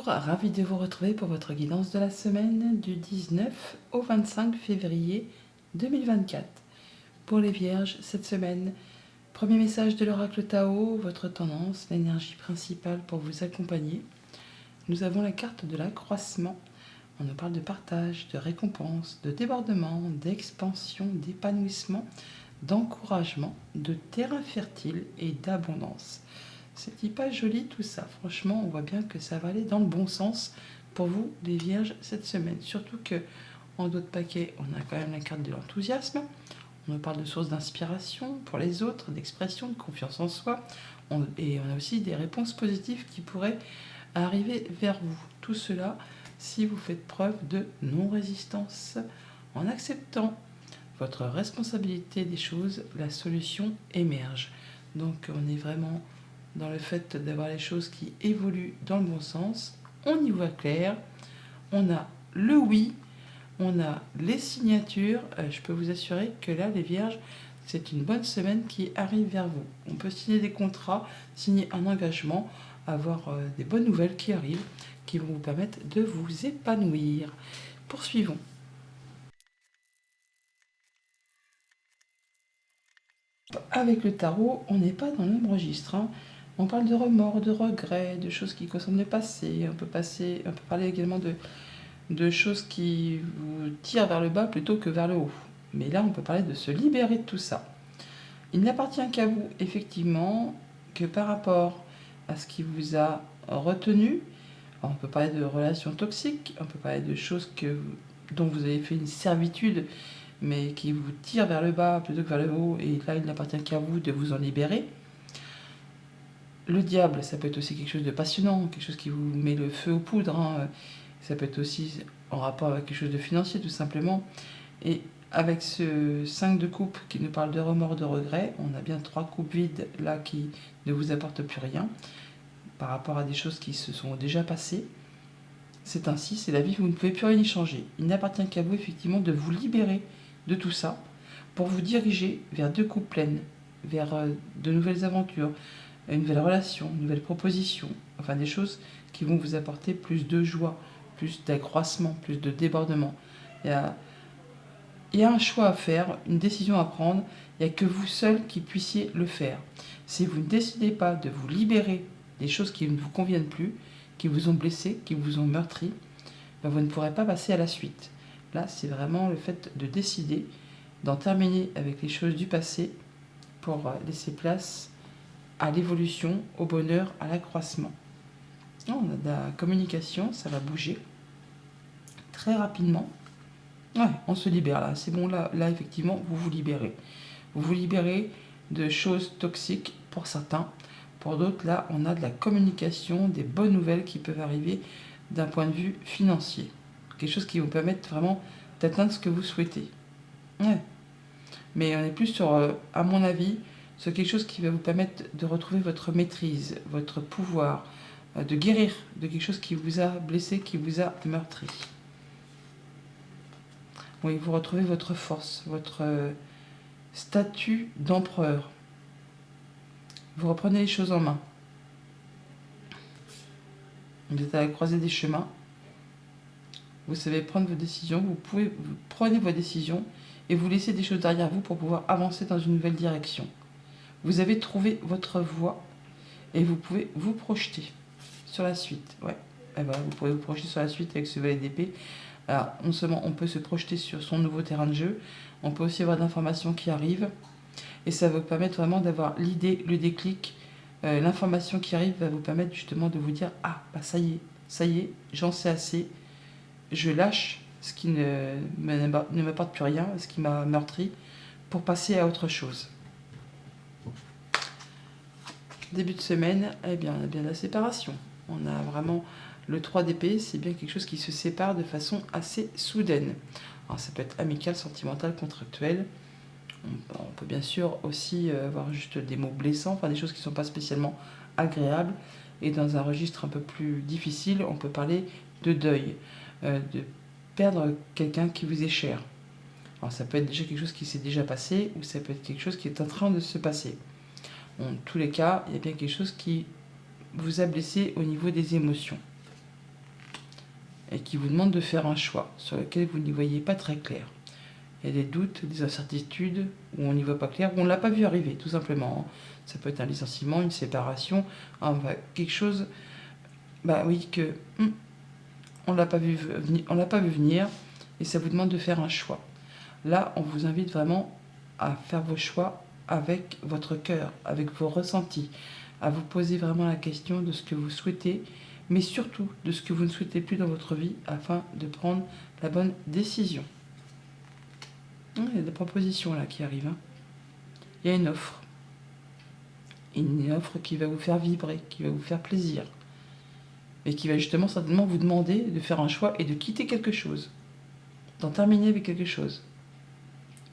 Bonjour, ravi de vous retrouver pour votre guidance de la semaine du 19 au 25 février 2024. Pour les Vierges, cette semaine, premier message de l'oracle Tao, votre tendance, l'énergie principale pour vous accompagner. Nous avons la carte de l'accroissement. On nous parle de partage, de récompense, de débordement, d'expansion, d'épanouissement, d'encouragement, de terrain fertile et d'abondance. C'est pas joli tout ça, franchement on voit bien que ça va aller dans le bon sens pour vous les Vierges cette semaine. Surtout que en dos de paquet on a quand même la carte de l'enthousiasme, on nous parle de sources d'inspiration pour les autres, d'expression, de confiance en soi, et on a aussi des réponses positives qui pourraient arriver vers vous. Tout cela si vous faites preuve de non-résistance. En acceptant votre responsabilité des choses, la solution émerge. Donc on est vraiment dans le fait d'avoir les choses qui évoluent dans le bon sens. On y voit clair, on a le oui, on a les signatures. Je peux vous assurer que là, les Vierges, c'est une bonne semaine qui arrive vers vous. On peut signer des contrats, signer un engagement, avoir des bonnes nouvelles qui arrivent, qui vont vous permettre de vous épanouir. Poursuivons. Avec le tarot, on n'est pas dans le même registre. On parle de remords, de regrets, de choses qui concernent le passé. On peut parler également de choses qui vous tirent vers le bas plutôt que vers le haut. Mais là, on peut parler de se libérer de tout ça. Il n'appartient qu'à vous, effectivement, que par rapport à ce qui vous a retenu, on peut parler de relations toxiques, on peut parler de choses dont vous avez fait une servitude, mais qui vous tirent vers le bas plutôt que vers le haut. Et là, il n'appartient qu'à vous de vous en libérer. Le diable, ça peut être aussi quelque chose de passionnant, quelque chose qui vous met le feu aux poudres. Ça peut être aussi en rapport avec quelque chose de financier, tout simplement. Et avec ce 5 de coupe qui nous parle de remords, de regrets, on a bien 3 coupes vides là qui ne vous apportent plus rien par rapport à des choses qui se sont déjà passées. C'est ainsi, c'est la vie, vous ne pouvez plus rien y changer. Il n'appartient qu'à vous, effectivement, de vous libérer de tout ça pour vous diriger vers 2 coupes pleines, vers de nouvelles aventures, une nouvelle relation, une nouvelle proposition, enfin des choses qui vont vous apporter plus de joie, plus d'accroissement, plus de débordement. Il y a un choix à faire, une décision à prendre, il n'y a que vous seul qui puissiez le faire. Si vous ne décidez pas de vous libérer des choses qui ne vous conviennent plus, qui vous ont blessé, qui vous ont meurtri, ben vous ne pourrez pas passer à la suite. Là, c'est vraiment le fait de décider d'en terminer avec les choses du passé pour laisser place à l'évolution, au bonheur, à l'accroissement. On a de la communication, ça va bouger très rapidement. Ouais, on se libère là, c'est bon, là effectivement, vous vous libérez. Vous vous libérez de choses toxiques pour certains. Pour d'autres, là, on a de la communication, des bonnes nouvelles qui peuvent arriver d'un point de vue financier. Quelque chose qui vous permette vraiment d'atteindre ce que vous souhaitez. Ouais. Mais on est plus sur, à mon avis, sur quelque chose qui va vous permettre de retrouver votre maîtrise, votre pouvoir, de guérir de quelque chose qui vous a blessé, qui vous a meurtri. Oui, vous retrouvez votre force, votre statut d'empereur. Vous reprenez les choses en main. Vous êtes à la croisée des chemins. Vous savez prendre vos décisions. Vous prenez vos décisions et vous laissez des choses derrière vous pour pouvoir avancer dans une nouvelle direction. Vous avez trouvé votre voie et vous pouvez vous projeter sur la suite. Ouais. Et voilà, vous pouvez vous projeter sur la suite avec ce valet d'épée. Alors, non seulement on peut se projeter sur son nouveau terrain de jeu, on peut aussi avoir d'informations qui arrivent. Et ça va vous permettre vraiment d'avoir l'idée, le déclic. L'information qui arrive va vous permettre justement de vous dire « Ah, bah ça y est, j'en sais assez. Je lâche ce qui ne m'apporte plus rien, ce qui m'a meurtri, pour passer à autre chose. » Début de semaine, eh bien, on a bien la séparation. On a vraiment le 3 d'épée, c'est bien quelque chose qui se sépare de façon assez soudaine. Alors ça peut être amical, sentimental, contractuel. On peut bien sûr aussi avoir juste des mots blessants, enfin des choses qui ne sont pas spécialement agréables. Et dans un registre un peu plus difficile, on peut parler de deuil, de perdre quelqu'un qui vous est cher. Alors ça peut être déjà quelque chose qui s'est déjà passé, ou ça peut être quelque chose qui est en train de se passer. En tous les cas, il y a bien quelque chose qui vous a blessé au niveau des émotions. et qui vous demande de faire un choix sur lequel vous n'y voyez pas très clair. Il y a des doutes, des incertitudes, où on n'y voit pas clair, où on ne l'a pas vu arriver, tout simplement. Ça peut être un licenciement, une séparation, quelque chose, oui, que on l'a pas vu venir, et ça vous demande de faire un choix. Là, on vous invite vraiment à faire vos choix avec votre cœur, avec vos ressentis, à vous poser vraiment la question de ce que vous souhaitez, mais surtout de ce que vous ne souhaitez plus dans votre vie afin de prendre la bonne décision. Il y a des propositions là qui arrivent. Il y a une offre. Une offre qui va vous faire vibrer, qui va vous faire plaisir. Et qui va justement certainement vous demander de faire un choix et de quitter quelque chose. D'en terminer avec quelque chose.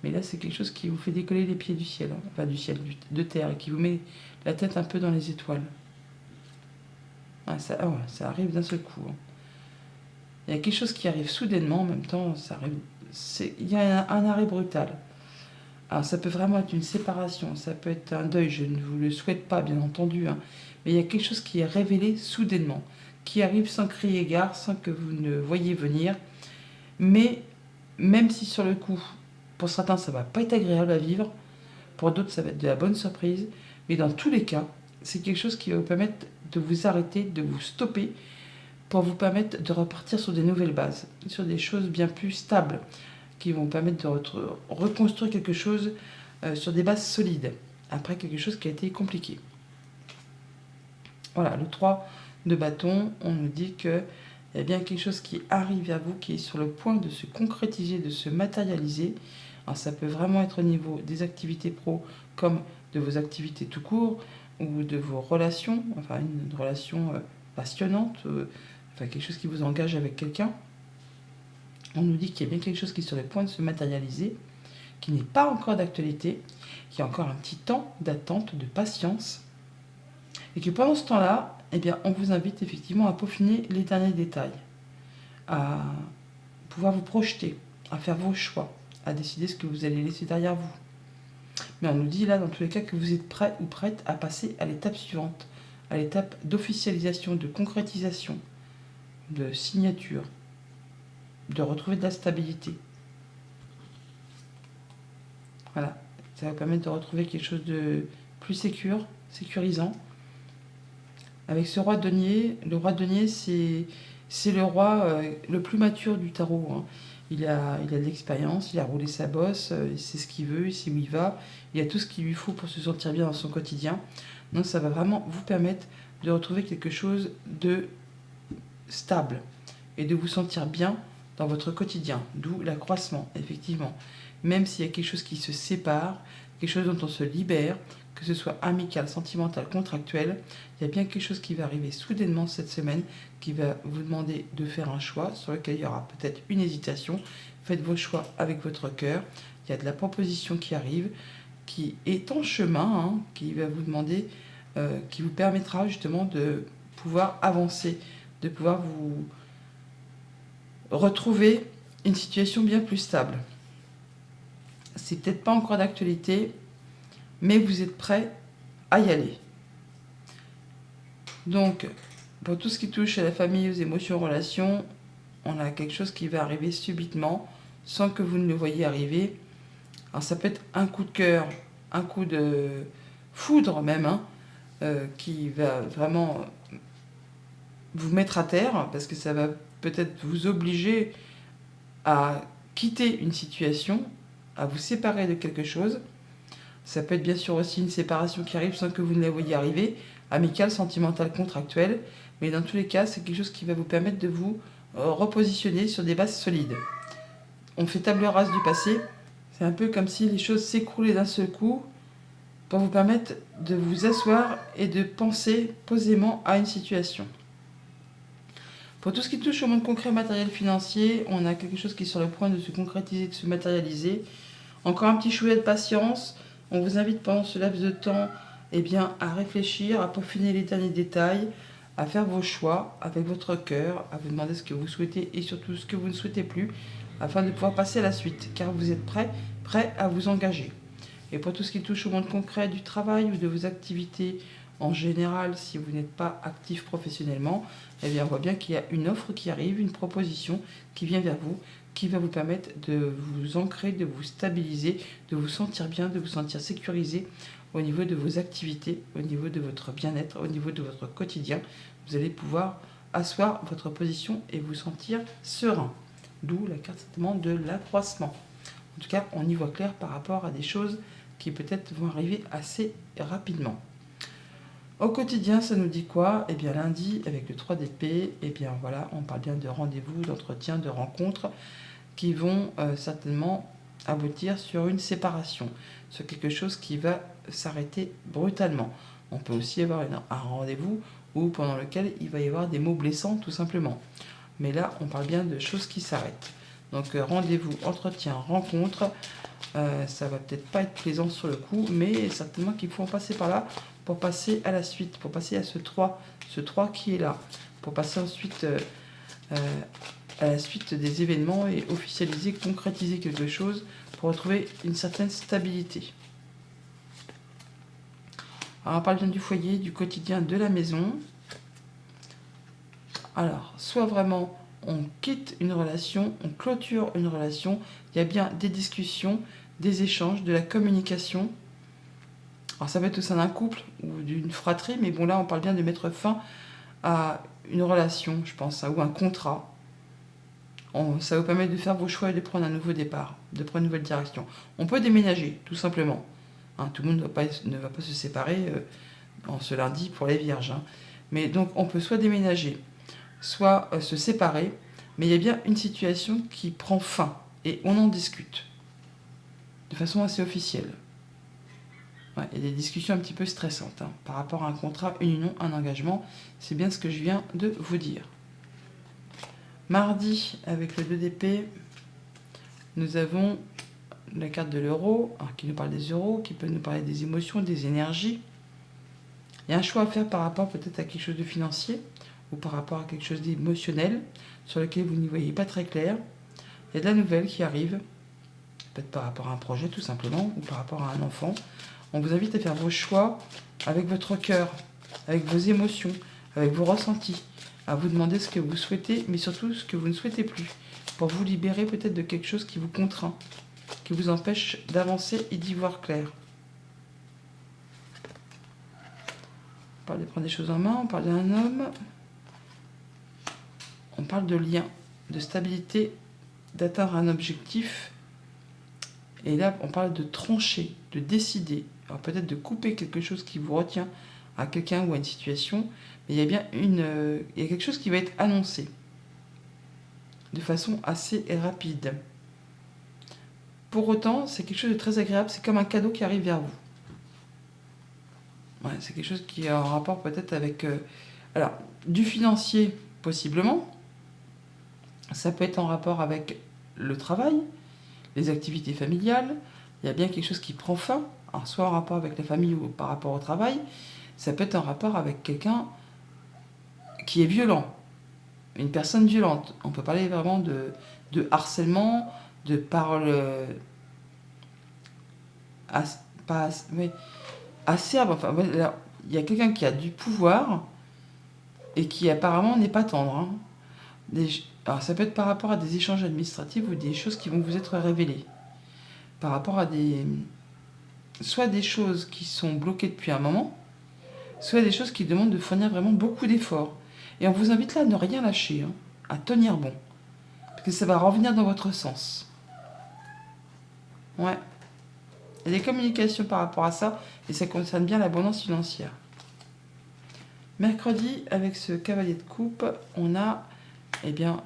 Mais là, c'est quelque chose qui vous fait décoller les pieds du ciel. Enfin, du ciel, de terre, et qui vous met la tête un peu dans les étoiles. Ça arrive d'un seul coup. Il y a quelque chose qui arrive soudainement, en même temps, il y a un arrêt brutal. Alors, ça peut vraiment être une séparation, ça peut être un deuil, je ne vous le souhaite pas, bien entendu. Mais il y a quelque chose qui est révélé soudainement, qui arrive sans crier gare, sans que vous ne voyiez venir. Mais, même si sur le coup, pour certains, ça ne va pas être agréable à vivre, pour d'autres, ça va être de la bonne surprise. Mais dans tous les cas, c'est quelque chose qui va vous permettre de vous arrêter, de vous stopper, pour vous permettre de repartir sur des nouvelles bases, sur des choses bien plus stables, qui vont vous permettre de reconstruire quelque chose sur des bases solides, après quelque chose qui a été compliqué. Voilà, le 3 de bâton, on nous dit qu'il y a bien quelque chose qui arrive vers vous, qui est sur le point de se concrétiser, de se matérialiser. Alors ça peut vraiment être au niveau des activités pro, comme de vos activités tout court, ou de vos relations, enfin une relation passionnante, quelque chose qui vous engage avec quelqu'un. On nous dit qu'il y a bien quelque chose qui est sur le point de se matérialiser, qui n'est pas encore d'actualité, qui a encore un petit temps d'attente, de patience, et que pendant ce temps-là, on vous invite effectivement à peaufiner les derniers détails, à pouvoir vous projeter, à faire vos choix, à décider ce que vous allez laisser derrière vous. Mais on nous dit là, dans tous les cas, que vous êtes prêt ou prête à passer à l'étape suivante, à l'étape d'officialisation, de concrétisation, de signature, de retrouver de la stabilité. Voilà, ça va vous permettre de retrouver quelque chose de plus sécurisant. Avec ce roi de denier, le roi de denier, c'est le roi le plus mature du tarot. Il a de l'expérience, il a roulé sa bosse, il sait ce qu'il veut, il sait où il va, il a tout ce qu'il lui faut pour se sentir bien dans son quotidien. Donc ça va vraiment vous permettre de retrouver quelque chose de stable et de vous sentir bien dans votre quotidien, d'où l'accroissement, effectivement. Même s'il y a quelque chose qui se sépare, quelque chose dont on se libère, que ce soit amical, sentimental, contractuel, il y a bien quelque chose qui va arriver soudainement cette semaine, qui va vous demander de faire un choix sur lequel il y aura peut-être une hésitation. Faites vos choix avec votre cœur. Il y a de la proposition qui arrive, qui est en chemin, qui va vous demander, qui vous permettra justement de pouvoir avancer, de pouvoir vous retrouver une situation bien plus stable. C'est peut-être pas encore d'actualité, mais vous êtes prêt à y aller. Donc, pour tout ce qui touche à la famille, aux émotions, aux relations, on a quelque chose qui va arriver subitement, sans que vous ne le voyiez arriver. Alors ça peut être un coup de cœur, un coup de foudre même, qui va vraiment vous mettre à terre, parce que ça va peut-être vous obliger à quitter une situation, à vous séparer de quelque chose. Ça peut être bien sûr aussi une séparation qui arrive sans que vous ne la voyiez arriver, amicale, sentimentale, contractuelle, mais dans tous les cas, c'est quelque chose qui va vous permettre de vous repositionner sur des bases solides. On fait table rase du passé, c'est un peu comme si les choses s'écroulaient d'un seul coup pour vous permettre de vous asseoir et de penser posément à une situation. Pour tout ce qui touche au monde concret, matériel, financier, on a quelque chose qui est sur le point de se concrétiser, de se matérialiser. Encore un petit chouïa de patience. On vous invite pendant ce laps de temps à réfléchir, à peaufiner les derniers détails, à faire vos choix avec votre cœur, à vous demander ce que vous souhaitez et surtout ce que vous ne souhaitez plus, afin de pouvoir passer à la suite, car vous êtes prêt à vous engager. Et pour tout ce qui touche au monde concret du travail ou de vos activités En général, si vous n'êtes pas actif professionnellement, eh bien, on voit bien qu'il y a une offre qui arrive, une proposition qui vient vers vous, qui va vous permettre de vous ancrer, de vous stabiliser, de vous sentir bien, de vous sentir sécurisé au niveau de vos activités, au niveau de votre bien-être, au niveau de votre quotidien. Vous allez pouvoir asseoir votre position et vous sentir serein. D'où la carte certainement de l'accroissement. En tout cas, on y voit clair par rapport à des choses qui peut-être vont arriver assez rapidement. Au quotidien, ça nous dit quoi? Eh bien, lundi, avec le 3 d'épée, eh bien voilà, on parle bien de rendez-vous, d'entretien, de rencontres qui vont certainement aboutir sur une séparation, sur quelque chose qui va s'arrêter brutalement. On peut aussi avoir un rendez-vous où, pendant lequel il va y avoir des mots blessants, tout simplement. Mais là, on parle bien de choses qui s'arrêtent. Donc, rendez-vous, entretien, rencontre, ça va peut-être pas être plaisant sur le coup, mais certainement qu'il faut en passer par là pour passer à la suite, pour passer à ce 3 qui est là, pour passer ensuite à la suite des événements et officialiser, concrétiser quelque chose pour retrouver une certaine stabilité. Alors, on parle bien du foyer, du quotidien, de la maison. Alors, soit vraiment on quitte une relation, on clôture une relation, il y a bien des discussions, des échanges, de la communication. Alors ça peut être au sein d'un couple ou d'une fratrie, mais bon là on parle bien de mettre fin à une relation, je pense, ou un contrat. Ça vous permet de faire vos choix et de prendre un nouveau départ, de prendre une nouvelle direction. On peut déménager, tout simplement. Tout le monde ne va pas se séparer en ce lundi pour les vierges. Mais donc on peut soit déménager, soit se séparer, mais il y a bien une situation qui prend fin et on en discute de façon assez officielle. Ouais, il y a des discussions un petit peu stressantes par rapport à un contrat, une union, un engagement. C'est bien ce que je viens de vous dire. Mardi, avec le 2 d'épée, nous avons la carte de l'euro, qui nous parle des euros, qui peut nous parler des émotions, des énergies. Il y a un choix à faire par rapport peut-être à quelque chose de financier ou par rapport à quelque chose d'émotionnel sur lequel vous n'y voyez pas très clair. Il y a de la nouvelle qui arrive, peut-être par rapport à un projet tout simplement, ou par rapport à un enfant. On vous invite à faire vos choix avec votre cœur, avec vos émotions, avec vos ressentis, à vous demander ce que vous souhaitez, mais surtout ce que vous ne souhaitez plus, pour vous libérer peut-être de quelque chose qui vous contraint, qui vous empêche d'avancer et d'y voir clair. On parle de prendre des choses en main, on parle d'un homme, on parle de lien, de stabilité, d'atteindre un objectif. Et là, on parle de trancher, de décider. Alors peut-être de couper quelque chose qui vous retient à quelqu'un ou à une situation, mais il y a bien il y a quelque chose qui va être annoncé de façon assez rapide. Pour autant, c'est quelque chose de très agréable, c'est comme un cadeau qui arrive vers vous. Ouais, c'est quelque chose qui est en rapport peut-être avec alors, du financier, possiblement. Ça peut être en rapport avec le travail, les activités familiales. Il y a bien quelque chose qui prend fin, alors soit en rapport avec la famille ou par rapport au travail. Ça peut être en rapport avec quelqu'un qui est violent, une personne violente. On peut parler vraiment de harcèlement, de paroles acerbes. Enfin, là, il y a quelqu'un qui a du pouvoir et qui apparemment n'est pas tendre. Alors ça peut être par rapport à des échanges administratifs ou des choses qui vont vous être révélées. Par rapport à soit des choses qui sont bloquées depuis un moment, soit des choses qui demandent de fournir vraiment beaucoup d'efforts. Et on vous invite là à ne rien lâcher, à tenir bon. Parce que ça va revenir dans votre sens. Ouais. Il y a des communications par rapport à ça, et ça concerne bien l'abondance financière. Mercredi, avec ce cavalier de coupe, on a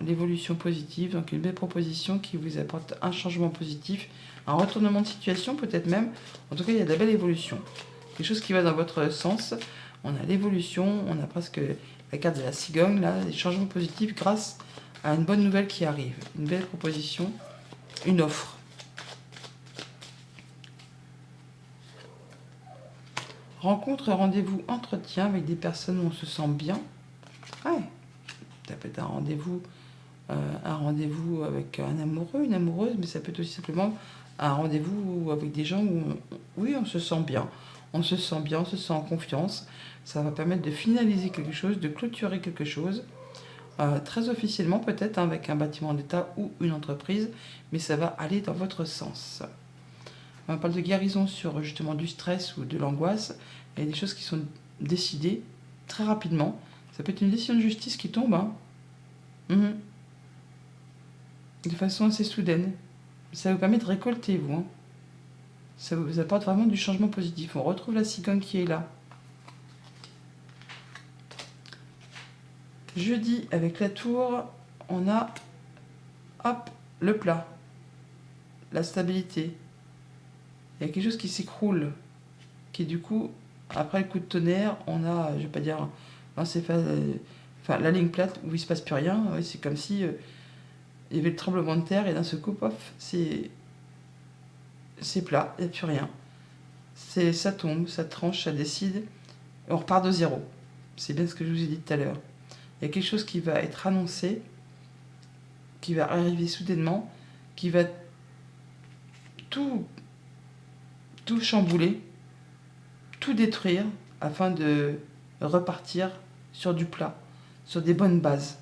l'évolution positive, donc une belle proposition qui vous apporte un changement positif, un retournement de situation peut-être même. En tout cas, il y a de la belle évolution. Quelque chose qui va dans votre sens. On a l'évolution, on a presque la carte de la cigogne, là, des changements positifs grâce à une bonne nouvelle qui arrive. Une belle proposition, une offre. Rencontre, rendez-vous, entretien avec des personnes où on se sent bien. Ouais, ça peut être un rendez-vous avec un amoureux, une amoureuse, mais ça peut être aussi simplement un rendez-vous avec des gens où on se sent bien. on se sent bien, on se sent en confiance. Ça va permettre de finaliser quelque chose, de clôturer quelque chose, très officiellement peut-être, hein, avec un bâtiment d'État ou une entreprise, mais ça va aller dans votre sens. On parle de guérison sur justement du stress ou de l'angoisse. Il y a des choses qui sont décidées très rapidement. Ça peut être une décision de justice qui tombe, hein. De façon assez soudaine. Ça vous permet de récolter, vous, hein. Ça vous apporte vraiment du changement positif. On retrouve la cigogne qui est là. Jeudi, avec la tour, on a, hop, le plat, la stabilité. Il y a quelque chose qui s'écroule, qui du coup, après le coup de tonnerre, on a, je vais pas dire, enfin, la ligne plate où il se passe plus rien. Ouais, c'est comme si il y avait le tremblement de terre et d'un seul coup, pof, c'est plat, il n'y a plus rien. Ça tombe, ça tranche, ça décide, et on repart de zéro. C'est bien ce que je vous ai dit tout à l'heure. Il y a quelque chose qui va être annoncé, qui va arriver soudainement, qui va tout chambouler, tout détruire, afin de repartir sur du plat, sur des bonnes bases.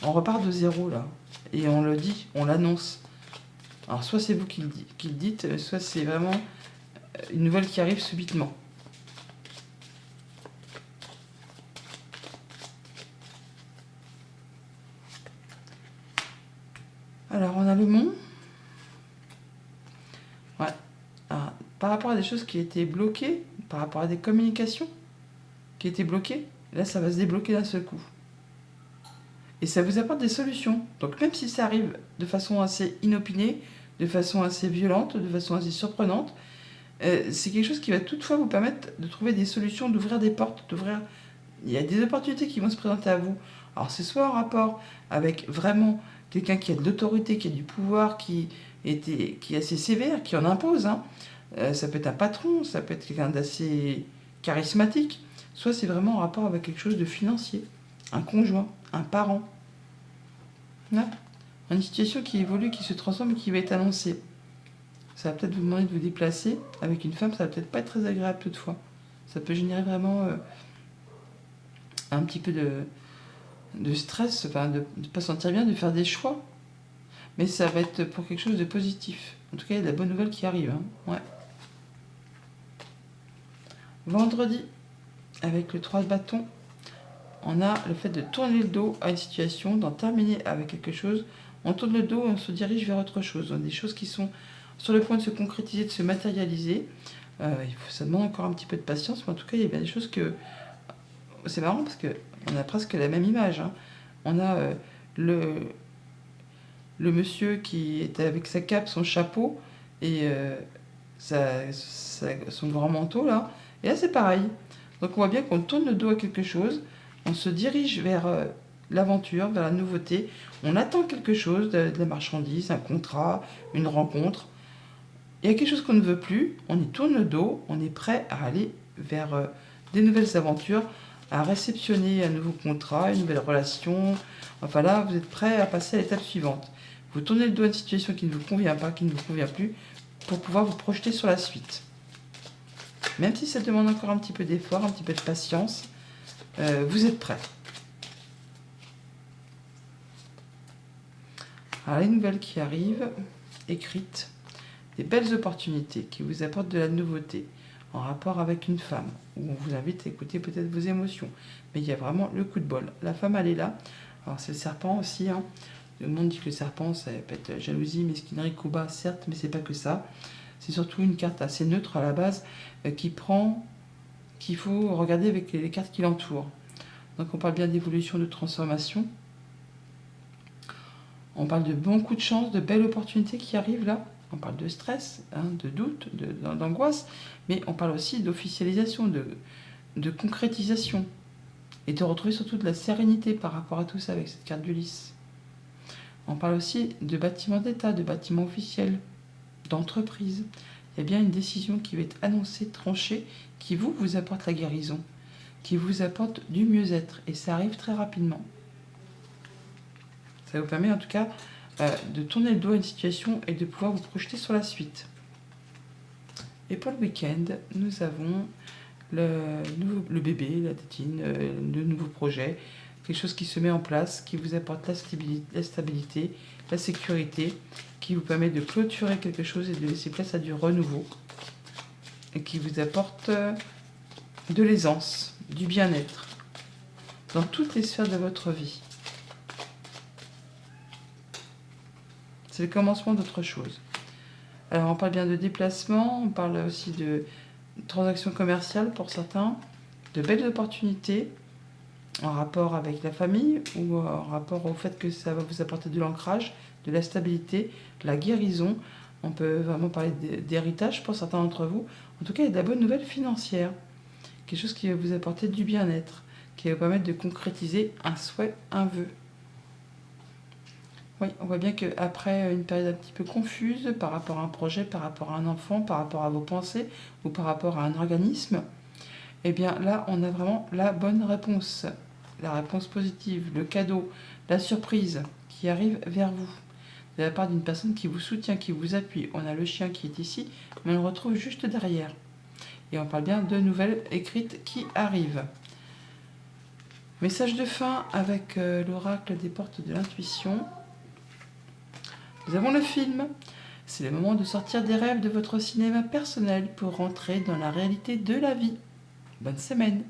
On repart de zéro là, et on le dit, on l'annonce. Alors soit c'est vous qui le dites, soit c'est vraiment une nouvelle qui arrive subitement. Alors on a le mont. Ouais. Alors, par rapport à des choses qui étaient bloquées, par rapport à des communications qui étaient bloquées, là ça va se débloquer d'un seul coup. Et ça vous apporte des solutions. Donc même si ça arrive de façon assez inopinée, de façon assez violente, de façon assez surprenante, c'est quelque chose qui va toutefois vous permettre de trouver des solutions, d'ouvrir des portes, Il y a des opportunités qui vont se présenter à vous. Alors c'est soit en rapport avec vraiment quelqu'un qui a de l'autorité, qui a du pouvoir, qui est assez sévère, qui en impose, hein. Ça peut être un patron, ça peut être quelqu'un d'assez charismatique. Soit c'est vraiment en rapport avec quelque chose de financier, un conjoint, un parent. Là, une situation qui évolue, qui se transforme et qui va être annoncée. Ça va peut-être vous demander de vous déplacer. Avec une femme, ça va peut-être pas être très agréable toutefois. Ça peut générer vraiment un petit peu de stress, enfin de ne pas se sentir bien, de faire des choix. Mais ça va être pour quelque chose de positif. En tout cas, il y a de la bonne nouvelle qui arrive, hein. Ouais. Vendredi, avec le 3 de bâton, on a le fait de tourner le dos à une situation, d'en terminer avec quelque chose. On tourne le dos et on se dirige vers autre chose. On a des choses qui sont sur le point de se concrétiser, de se matérialiser. Ça demande encore un petit peu de patience, mais en tout cas, il y a bien des choses que... C'est marrant parce qu'on a presque la même image, hein. On a le monsieur qui était avec sa cape, son chapeau et son grand manteau là. Et là, c'est pareil. Donc on voit bien qu'on tourne le dos à quelque chose, on se dirige vers l'aventure, vers la nouveauté, on attend quelque chose, de la marchandise, un contrat, une rencontre. Il y a quelque chose qu'on ne veut plus, on y tourne le dos, on est prêt à aller vers des nouvelles aventures, à réceptionner un nouveau contrat, une nouvelle relation. Enfin là, vous êtes prêt à passer à l'étape suivante. Vous tournez le dos à une situation qui ne vous convient pas, qui ne vous convient plus, pour pouvoir vous projeter sur la suite. Même si ça demande encore un petit peu d'effort, un petit peu de patience, vous êtes prêt. Alors les nouvelles qui arrivent, écrites, des belles opportunités qui vous apportent de la nouveauté en rapport avec une femme, où on vous invite à écouter peut-être vos émotions. Mais il y a vraiment le coup de bol. La femme, elle est là. Alors c'est le serpent aussi, hein. Le monde dit que le serpent, ça peut être jalousie, mesquinerie, combat, certes, mais c'est pas que ça. C'est surtout une carte assez neutre à la base qu'il faut regarder avec les cartes qui l'entourent. Donc on parle bien d'évolution, de transformation. On parle de bons coups de chance, de belles opportunités qui arrivent là. On parle de stress, hein, de doute, d'angoisse, mais on parle aussi d'officialisation, de concrétisation. Et de retrouver surtout de la sérénité par rapport à tout ça avec cette carte d'Ulysse. On parle aussi de bâtiments d'État, de bâtiments officiels, d'entreprise. Il y a bien une décision qui va être annoncée, tranchée, qui vous apporte la guérison, qui vous apporte du mieux-être. Et ça arrive très rapidement. Ça vous permet en tout cas de tourner le dos à une situation et de pouvoir vous projeter sur la suite. Et pour le week-end, nous avons le bébé, la tétine, le nouveau projet, quelque chose qui se met en place, qui vous apporte la stabilité, la sécurité, qui vous permet de clôturer quelque chose et de laisser place à du renouveau, et qui vous apporte de l'aisance, du bien-être, dans toutes les sphères de votre vie. C'est le commencement d'autre chose. Alors on parle bien de déplacement, on parle aussi de transactions commerciales pour certains, de belles opportunités en rapport avec la famille ou en rapport au fait que ça va vous apporter de l'ancrage, de la stabilité, de la guérison. On peut vraiment parler d'héritage pour certains d'entre vous. En tout cas, il y a de la bonne nouvelle financière. Quelque chose qui va vous apporter du bien-être, qui va vous permettre de concrétiser un souhait, un vœu. Oui, on voit bien qu'après une période un petit peu confuse par rapport à un projet, par rapport à un enfant, par rapport à vos pensées ou par rapport à un organisme, eh bien là, on a vraiment la bonne réponse, la réponse positive, le cadeau, la surprise qui arrive vers vous, de la part d'une personne qui vous soutient, qui vous appuie. On a le chien qui est ici, mais on le retrouve juste derrière. Et on parle bien de nouvelles écrites qui arrivent. Message de fin avec l'oracle des portes de l'intuition. Nous avons le film. C'est le moment de sortir des rêves de votre cinéma personnel pour rentrer dans la réalité de la vie. Bonne semaine.